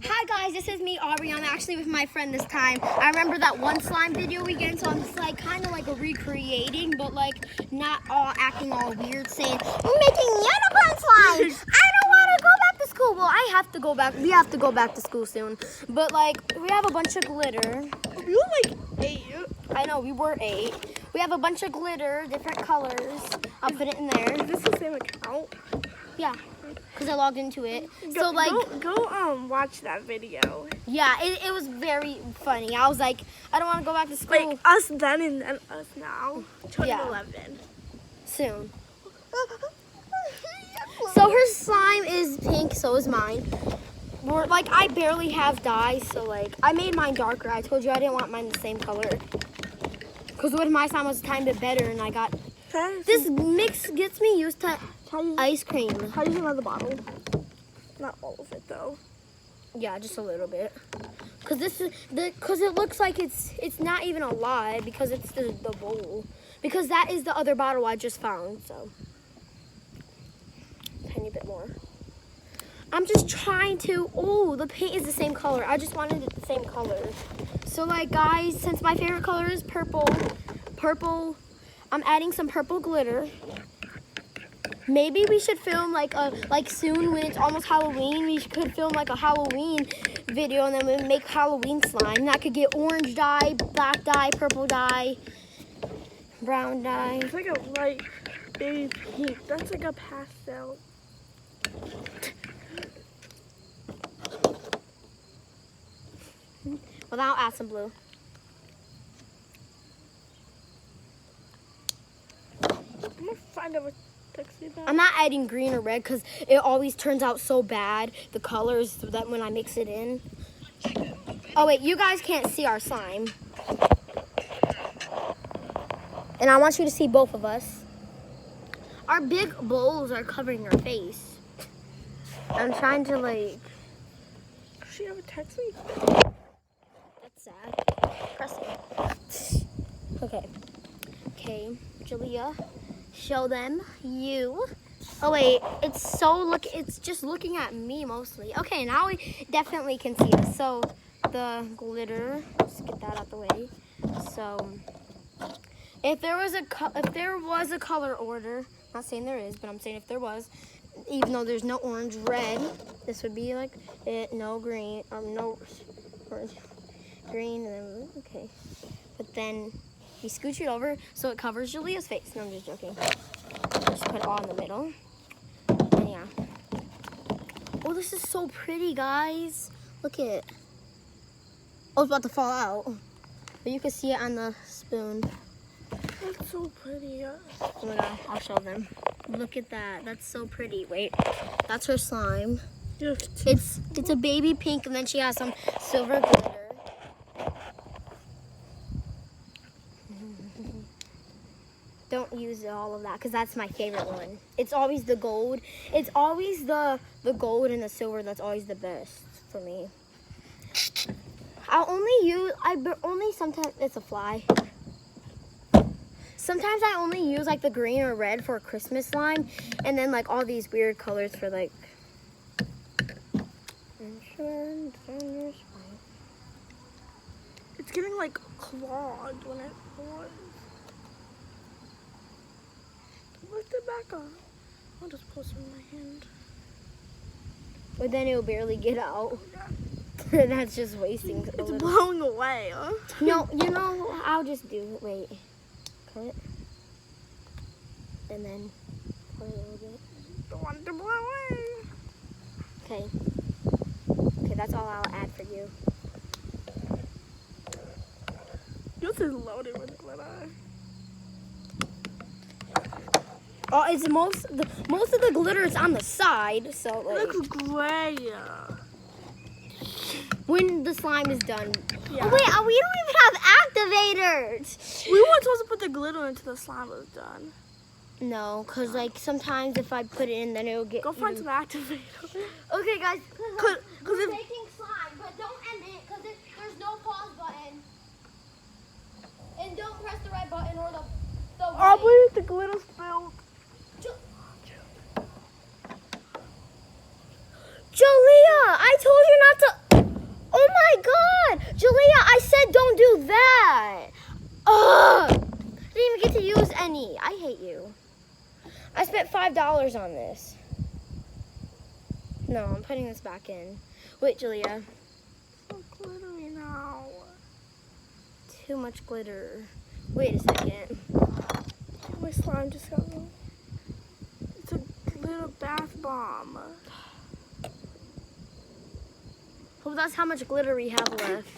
Hi guys, this is me, Aubrey. I'm actually with my friend this time. I remember that one slime video we get, so I'm just like kind of like recreating, but like not all acting all weird, saying we're making unicorn slime. I don't want to go back to school. Well, I have to go back. We have to go back to school soon. But like we have a bunch of glitter. You were like 8. I know, we were 8. We have a bunch of glitter, different colors. I'll put it in there. Is this the same account? Yeah, because I logged into it. Go watch that video. Yeah, it was very funny. I was like, I don't want to go back to school. Like us then and then us now. 2011. Soon. So her slime is pink, so is mine. Like I barely have dye, so like I made mine darker. I told you I didn't want mine the same color. Because what if my slime was a tiny bit better and I got... This mix gets me used to ice cream. How do you another bottle? Not all of it though. Yeah, just a little bit. Cause it looks like it's not even a lie because it's the bowl. Because that is the other bottle I just found. So tiny bit more. I'm just trying to. Oh, the paint is the same color. I just wanted it the same color. So like guys, since my favorite color is purple, I'm adding some purple glitter. Maybe we should film like soon when it's almost Halloween. We could film like a Halloween video and then we make Halloween slime. And I could get orange dye, black dye, purple dye, brown dye. It's like a light baby pink. That's like a pastel. Well, then I'll add some blue. I'm gonna find out what texture that. I'm not adding green or red because it always turns out so bad, the colors, that when I mix it in. Oh wait, you guys can't see our slime. And I want you to see both of us. Our big bowls are covering our face. I'm trying to like... Does she have a text me? That's sad. Press it. Okay. Okay, Julia. Show them you. Oh wait, it's just looking at me mostly. Okay, now we definitely can see us. So the glitter, let's get that out the way. So if there was a color order, I'm not saying there is, but I'm saying if there was, even though there's no orange, red, this would be like it, no green, no orange, green, and then okay. But then you scooch it over so it covers Julia's face. No, I'm just joking. Just put it all in the middle. And yeah. Oh, this is so pretty, guys. Look at it. Oh, it's about to fall out. But you can see it on the spoon. That's so pretty. Oh my god, I'll show them. Look at that. That's so pretty. Wait, that's her slime. It's a baby pink, and then she has some silver glitter. Don't use all of that because that's my favorite one. It's always the gold. It's always the gold and the silver that's always the best for me. only sometimes, it's a fly. Sometimes I only use like the green or red for Christmas slime and then like all these weird colors for like It's getting like clogged when it pours. Lift it back on. I'll just pull some in my hand. But then it'll barely get out. Yeah. That's just wasting. It's blowing away, huh? No, you know, I'll just do it. Wait. Cut. And then pour a little bit. Don't want it to blow away. Okay. Okay, that's all I'll add for you. Yours is loaded with glitter. Oh, it's most of the glitter is on the side, so like. It looks gray. When the slime is done. Yeah. Oh wait, we don't even have activators. We weren't supposed to put the glitter until the slime was done. No, cause like sometimes if I put it in, then it'll get. Go find some activators. Okay, guys. Cause We're if making slime, but don't end it, cause there's no pause button. And don't press the right button or the I believe the glitter spilled. Julia, I told you not to. said don't do that. Ugh! I didn't even get to use any. I hate you. I spent $5 on this. No, I'm putting this back in. Wait, Julia. So glittery now. Too much glitter. Wait a second. My slime just got low. It's a glitter bath bomb. Well, that's how much glitter we have left.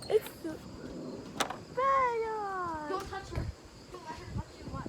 It's the bad. Don't touch her. Don't let her touch you. What?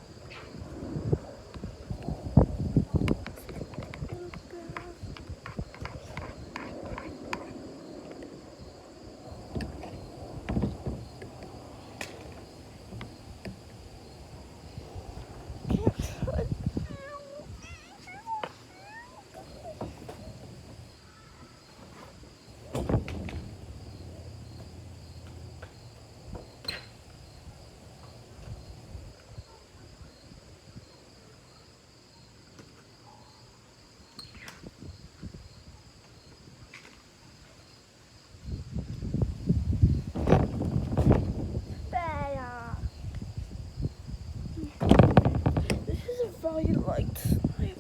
You liked slime.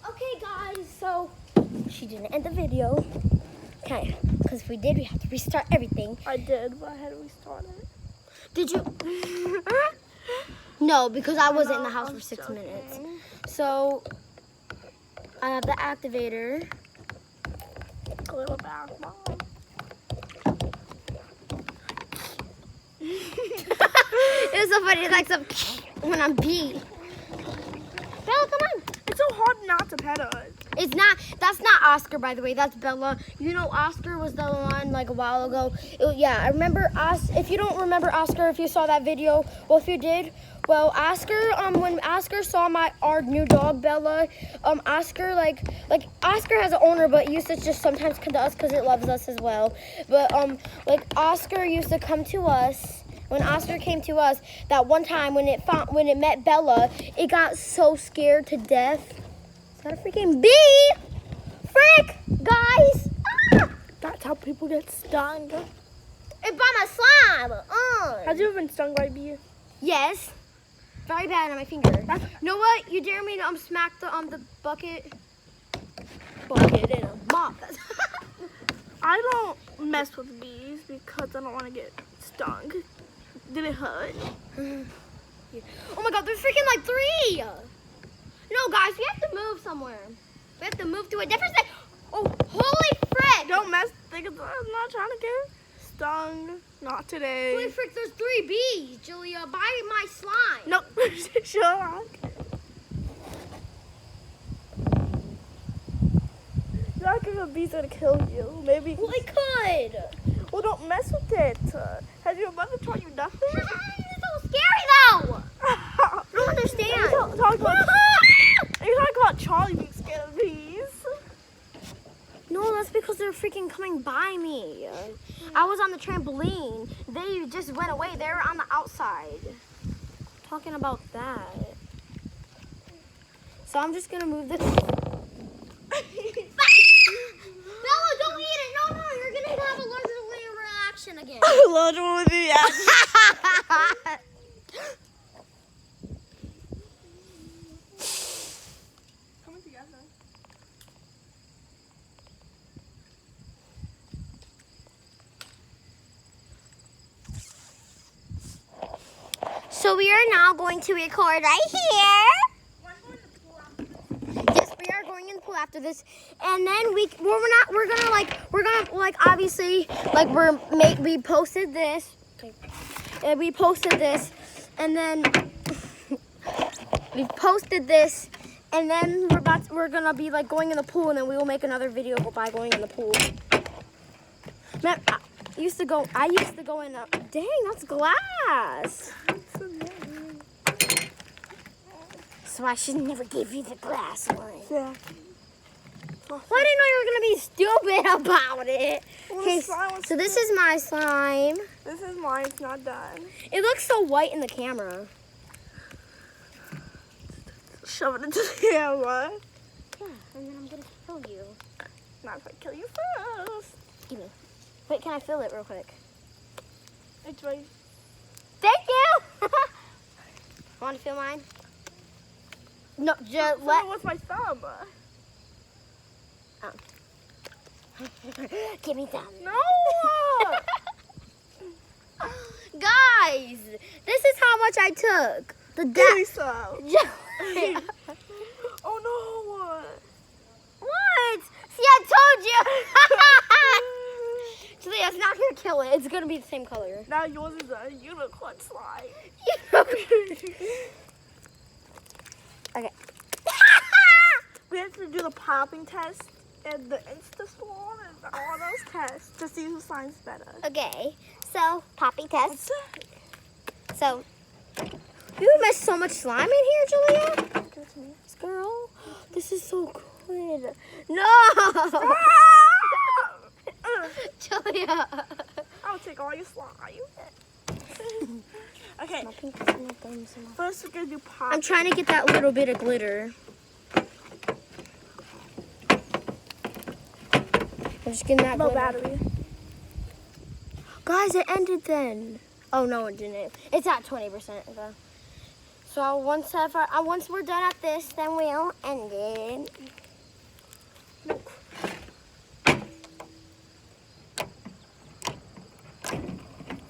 Okay, guys, so she didn't end the video. Okay, because if we did, we have to restart everything. I did, but I had to restart it. Did you? No, because I wasn't in the house for 6 minutes. So I have the activator. Little bath bomb. It was so funny. It's like some when I'm beat. Bella, come on. It's so hard not to pet us. It's not. That's not Oscar, by the way. That's Bella. You know, Oscar was the one like a while ago. Yeah, I remember. If you don't remember Oscar, if you saw that video, well, if you did, well, Oscar. When Oscar saw our new dog Bella, Oscar Oscar has an owner, but used to just sometimes come to us because it loves us as well. But like Oscar used to come to us. When Oscar came to us, that one time when it met Bella, it got so scared to death. Is that a freaking bee? Frick, guys! Ah! That's how people get stung. It by my slime. Have you ever been stung by a bee? Yes. Very bad on my finger. You know what? You dare me to smack the bucket in a mop. I don't mess with bees because I don't want to get stung. Did it hurt? Oh my god, there's freaking like 3! No, guys, we have to move somewhere. We have to move to a different side. Oh, holy frick! Don't mess. I'm not trying to get stung. Not today. Holy frick, there's 3 bees, Julia. Buy my slime. Nope. Sherlock. You're not if a bee's gonna kill you. Maybe. Well, it could. Well, don't mess with it. Has your mother taught you nothing? It's so scary, though. I don't understand. You talk about Charlie being scared of bees. No, that's because they're freaking coming by me. I was on the trampoline. They just went away. They were on the outside. Talking about that. So I'm just gonna move this. Bella, don't eat it. No, you're gonna have a allergic reaction again. Allergic reaction. Coming together. So we are now going to record right here. Yes, we are going in the pool after this, and then we posted this. Okay. We posted this, and then we posted this, and then we're gonna be like going in the pool, and then we will make another video by going in the pool. Man, I used to go in. Dang, that's glass. So I should never give you the glass one. Yeah. Well, I didn't know you were going to be stupid about it. Okay, so this is my slime. This is mine. mine's not done. It looks so white in the camera. Shove it into the camera. Yeah, and then I'm gonna kill you. Not if I kill you first. Give me. Wait, can I feel it real quick? It's right. Thank you! Want to feel mine? No, just Let with my thumb. Give me some. No! Guys, this is how much I took. The Give me some. Oh no! What? See, I told you. Julia, it's not gonna kill it. It's gonna be the same color. Now yours is a unicorn slime. Okay. We have to do the popping test and the Insta Swarm and all those tests to see who slime's better. Okay. So, popping test. So, you missed so much slime in here, Julia. Give it to me. Girl, this is so good. No! Julia. I'll take all your slime. Okay, My pink is in my thumbs. first we're gonna do pop. I'm trying to get that little bit of glitter. I'm just getting that No glitter. battery. Guys, it ended then. Oh, no, it didn't. It's at 20% though. So once we're done at this, then we'll end it.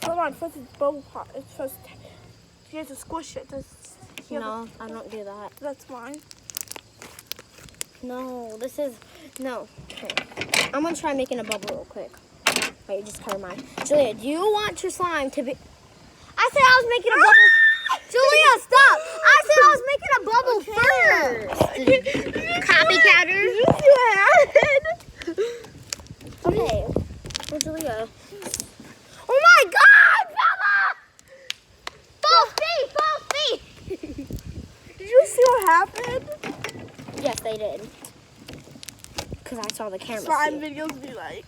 Hold on, first it's bubble pop. It's first. You have to squish it. No, I don't do that. That's mine. No, this is, no. Okay. I'm gonna try making a bubble real quick. Wait, just cover mine. Julia, do you want your slime to be, I said I was making a bubble. Julia, stop! I said I was making a bubble first. Copycatter. Did you see what happened? Okay. Oh, Julia. Oh my God, Bella! Both feet! Did you see what happened? Yes, they did. Because I saw the camera. Slime see it. videos be like.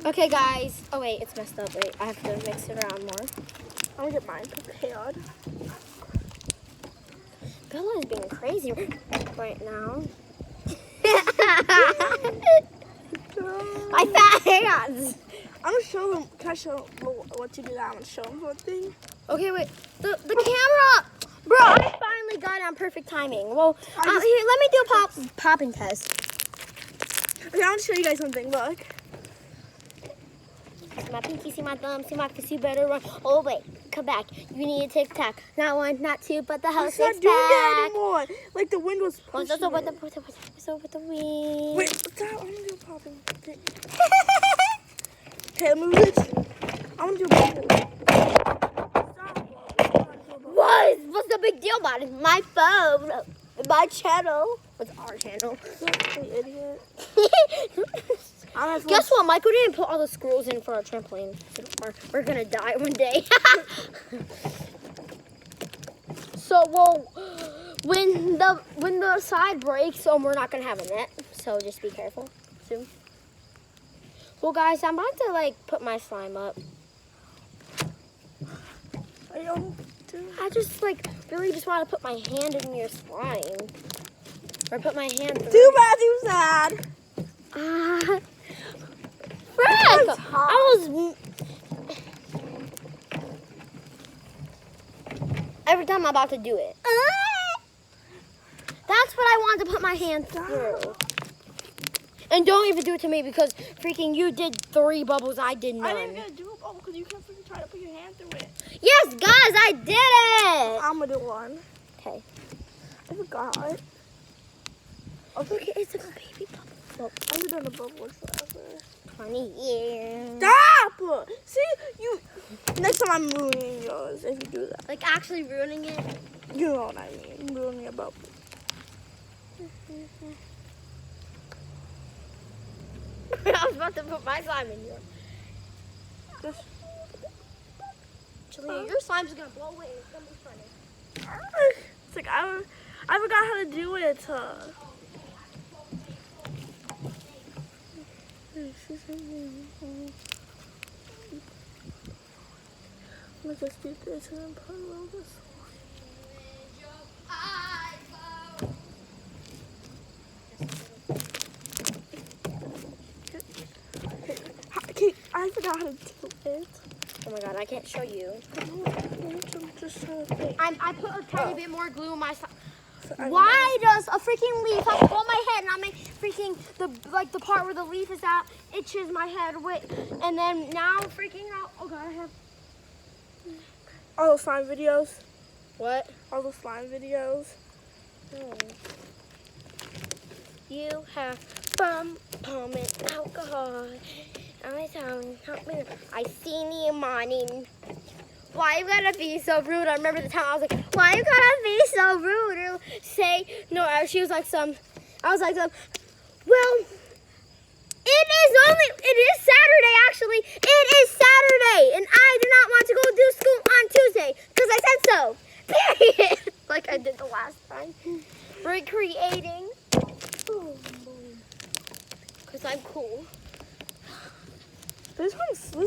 Okay, guys. Oh, wait, it's messed up. Wait, I have to mix it around more. I'm gonna get mine prepared. Bella is being crazy right now. My fat hands. I'm gonna show them. Can I show them what you do now? I'm gonna show them something. Okay, wait. The camera. Bro, I finally got it on perfect timing. Well, here, let me do a popping test. Okay, I'm gonna show you guys something. Look. See my pinky, see my thumb, see my kiss, you better run. Oh, wait. Come back. You need a tic-tac. Not one, not two, but the whole It's not six-pack. doing it anymore. Like the wind was What's pushing up with it. with the wind? Wait, stop. I'm gonna do a popping thing. Okay, move it. I'm gonna do a bubble. What's the big deal about it? My phone, my channel. What's our channel? Hey, idiot. Guess what? Michael didn't put all the screws in for our trampoline. We're gonna die one day. So, well, when the side breaks, we're not gonna have a net. So just be careful soon. Well, guys, I'm about to put my slime up. I just really just want to put my hand in your slime, or put my hand through. Too bad, too sad. Frick! That's hot. Every time I'm about to do it. That's what I want to put my hand through. And don't even do it to me because freaking you did 3 bubbles, I did none. I didn't gonna do a bubble because you kept freaking trying to put your hand through it. Yes, guys, I did it! I'm gonna do one. Okay. I forgot. Okay, it's a baby bubble. I haven't done a bubble forever. 20 years. Stop! See, you. Next time I'm ruining yours if you do that. Actually ruining it. You know what I mean. Ruining a bubble. I was about to put my slime in yours. Just. Julia, your slime's gonna blow away. It's gonna be funny. It's like I forgot how to do it. Let's just do this and then put a little this. Okay, I forgot how to do it. Oh my god, I can't show you. I'm just trying to think. I put a tiny bit more glue on my side. So Why does a freaking leaf have to go on my head and I make freaking the part where the leaf is at itches my head with, and then now I'm freaking out. Oh god, I have all those slime videos. what? All those slime videos. You have bum pumping alcohol. I seen you morning. Why you gotta be so rude? I remember the time I was like, why you gotta be so rude? Or say, no, she was like I was like, well, it is Saturday actually. It is Saturday and I do not want to go do school on Tuesday because I said so. Period. Like I did the last time. Recreating. Because I'm cool. This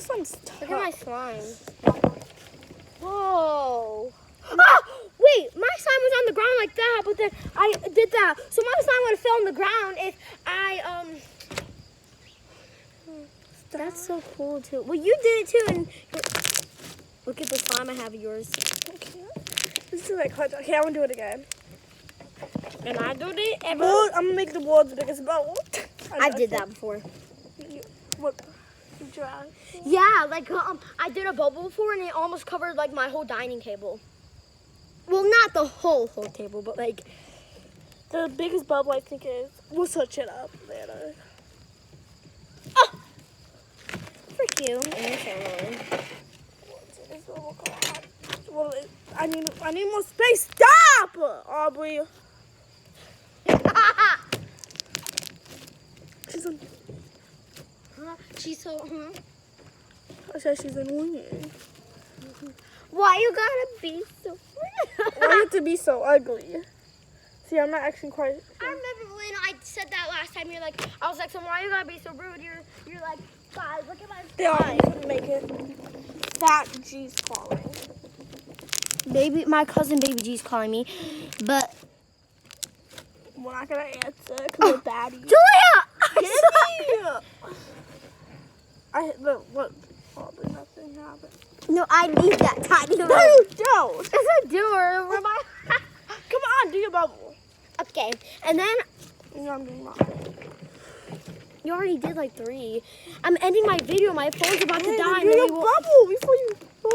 one's tough. Look at my slime. Whoa. Ah! Wait, my slime was on the ground like that, but then I did that. So my slime would have fell on the ground if I, That's so cool too. Well, you did it too, and look at the slime I have of yours. Okay. This is like hard. Okay, I'm gonna do it again. And I do it I'm gonna make the world's biggest bubble. I did that before. What? You tried? Yeah, like I did a bubble before, and it almost covered like my whole dining table. Well, not the whole table, but like the biggest bubble I think is. We'll switch it up later. Oh, frick you! Well, I need more space. Stop, Aubrey. She's so. I said she's annoying. Why you gotta be so? Why you have to be so ugly? See, I'm not actually quite. I remember when I said that last time. You're like, I was like, so why you gotta be so rude? You're like, guys, look at my Yeah, you slime. couldn't make it. That G's calling. My cousin Baby G's calling me, but We're not gonna answer because we're baddie. Julia! What? Probably nothing happened. No, I need that tiny No, one. you don't. It's a doer. Come on, do your bubble. Okay, and then No, I'm doing mine. you already did like 3. I'm ending my video. My phone's about to die. Do And, your then bubble before you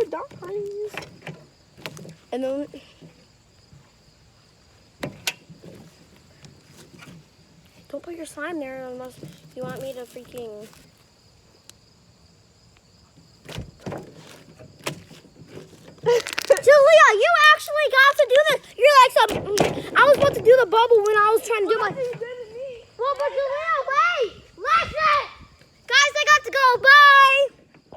dies. and then don't put your slime there unless you want me to freaking. Julia, you actually got to do this. You're like some. I was about to do the bubble when I was trying to do my. Well, but Julia, wait! Listen! Guys, I got to go. Bye!